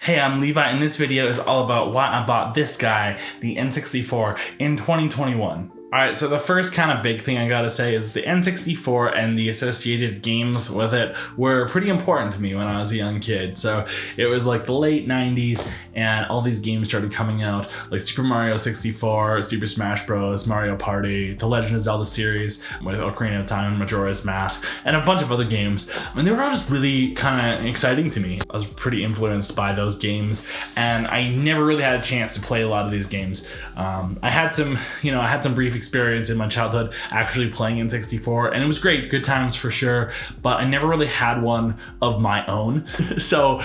Hey, I'm Levi, and this video is all about why I bought this guy, the N64, in 2021. Alright, so the first kind of big thing I gotta say is the N64 and the associated games with it were pretty important to me when I was a young kid. So it was like the late 90s and all these games started coming out, like Super Mario 64, Super Smash Bros, Mario Party, the Legend of Zelda series with Ocarina of Time and Majora's Mask, and a bunch of other games. And they were all just really kind of exciting to me. I was pretty influenced by those games, and I never really had a chance to play a lot of these games. I had some brief experience in my childhood actually playing N64, and it was great, good times for sure, but I never really had one of my own. So,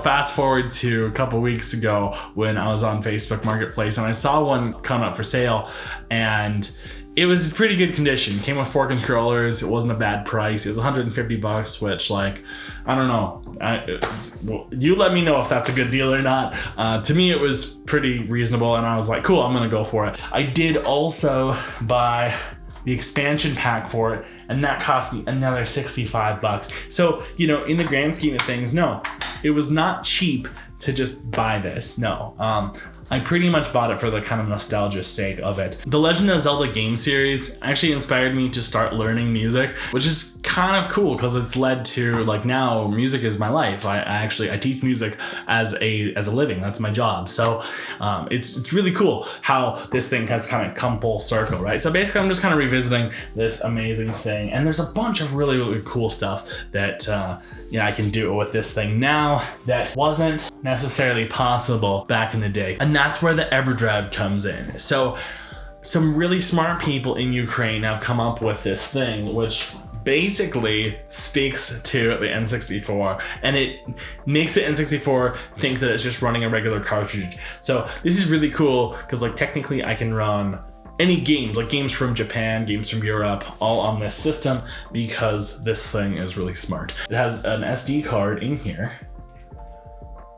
fast forward to a couple weeks ago when I was on Facebook Marketplace and I saw one come up for sale, and it was pretty good condition. Came with 4 controllers. It wasn't a bad price. It was $150, which, like, I don't know. You let me know if that's a good deal or not. To me, it was pretty reasonable, and I was like, cool, I'm gonna go for it. I did also buy the expansion pack for it, and that cost me another $65. So, in the grand scheme of things, no, it was not cheap to just buy this. No. I pretty much bought it for the kind of nostalgia sake of it. The Legend of Zelda game series actually inspired me to start learning music, which is kind of cool because it's led to, like, now music is my life. I teach music as a living. That's my job. So it's really cool how this thing has kind of come full circle, right? So basically I'm just kind of revisiting this amazing thing, and there's a bunch of really, really cool stuff that I can do with this thing now that wasn't necessarily possible back in the day. And that's where the Everdrive comes in. So some really smart people in Ukraine have come up with this thing, which basically speaks to the N64, and it makes the N64 think that it's just running a regular cartridge. So this is really cool because, like, technically I can run any games, like games from Japan, games from Europe, all on this system because this thing is really smart. It has an SD card in here,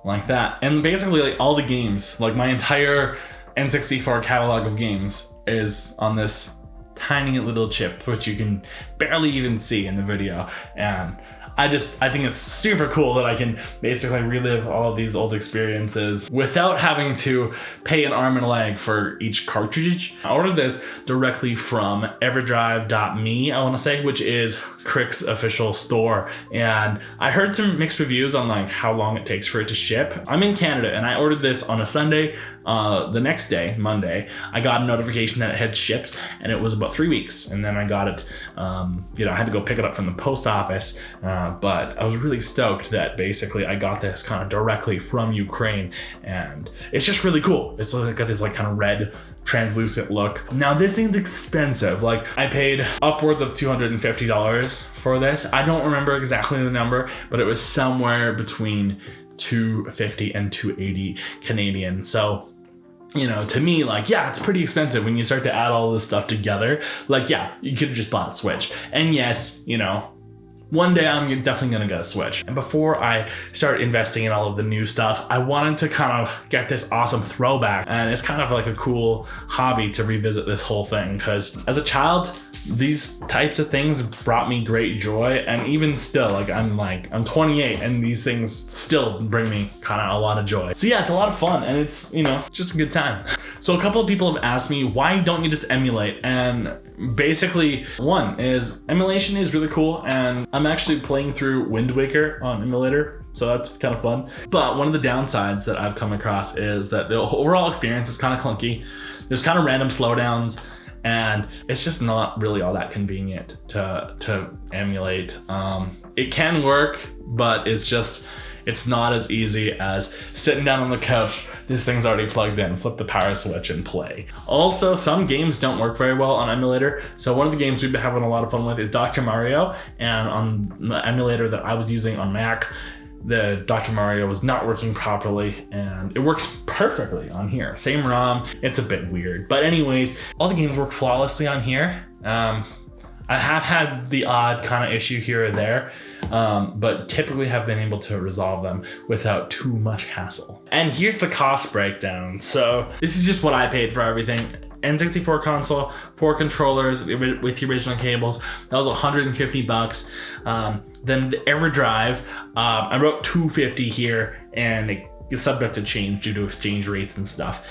like that. And basically, like, all the games, like my entire N64 catalog of games is on this tiny little chip, which you can barely even see in the video. And I think it's super cool that I can basically relive all of these old experiences without having to pay an arm and a leg for each cartridge. I ordered this directly from Everdrive.me, I want to say, which is Crick's official store. And I heard some mixed reviews on, like, how long it takes for it to ship. I'm in Canada and I ordered this on a Sunday. The next day, Monday, I got a notification that it had shipped, and it was about 3 weeks. And then I got it, I had to go pick it up from the post office, but I was really stoked that basically I got this kind of directly from Ukraine, and it's just really cool. It's got this, like, kind of red translucent look. Now this thing's expensive. Like, I paid upwards of $250 for this. I don't remember exactly the number, but it was somewhere between $250 and $280 Canadian. So, to me, like, yeah, it's pretty expensive when you start to add all this stuff together. Like, yeah, you could have just bought a Switch. And yes, one day I'm definitely gonna get a Switch. And before I start investing in all of the new stuff, I wanted to kind of get this awesome throwback. And it's kind of like a cool hobby to revisit this whole thing, because as a child, these types of things brought me great joy. And even still, I'm 28 and these things still bring me kind of a lot of joy. So yeah, it's a lot of fun, and it's, just a good time. So a couple of people have asked me, why don't you just emulate? And basically, one is emulation is really cool, and I'm actually playing through Wind Waker on emulator, so that's kind of fun. But one of the downsides that I've come across is that the overall experience is kind of clunky. There's kind of random slowdowns, and it's just not really all that convenient to emulate. It can work, but it's not as easy as sitting down on the couch, this thing's already plugged in, flip the power switch and play. Also, some games don't work very well on emulator. So one of the games we've been having a lot of fun with is Dr. Mario, and on the emulator that I was using on Mac, the Dr. Mario was not working properly, and it works perfectly on here. Same ROM, it's a bit weird. But anyways, all the games work flawlessly on here. I have had the odd kind of issue here or there, but typically have been able to resolve them without too much hassle. And here's the cost breakdown. So this is just what I paid for everything. N64 console, 4 controllers with the original cables, that was $150. Then the Everdrive, I wrote $250 here, and it is subject to change due to exchange rates and stuff.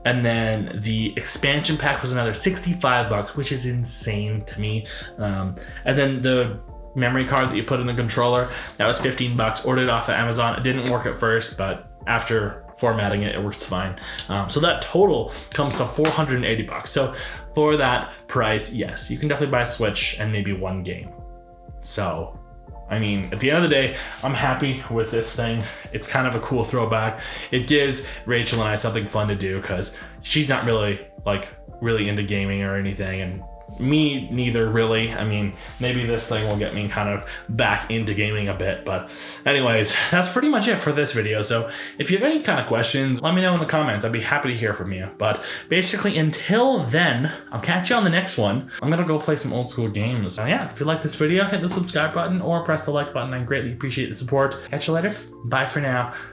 And then the expansion pack was another $65, which is insane to me. And then the memory card that you put in the controller, that was $15. Ordered it off of Amazon. It didn't work at first, but after formatting it, it works fine. So that total comes to $480. So for that price, yes, you can definitely buy a Switch and maybe one game. So, I mean, at the end of the day, I'm happy with this thing. It's kind of a cool throwback. It gives Rachel and I something fun to do because she's not really into gaming or anything, and me neither really. I mean, maybe this thing will get me kind of back into gaming a bit, but anyways, that's pretty much it for this video. So if you have any kind of questions, let me know in the comments. I'd be happy to hear from you. But basically, until then, I'll catch you on the next one. I'm gonna go play some old school games. And yeah, if you like this video, hit the subscribe button or press the like button. I greatly appreciate the support. Catch you later. Bye for now.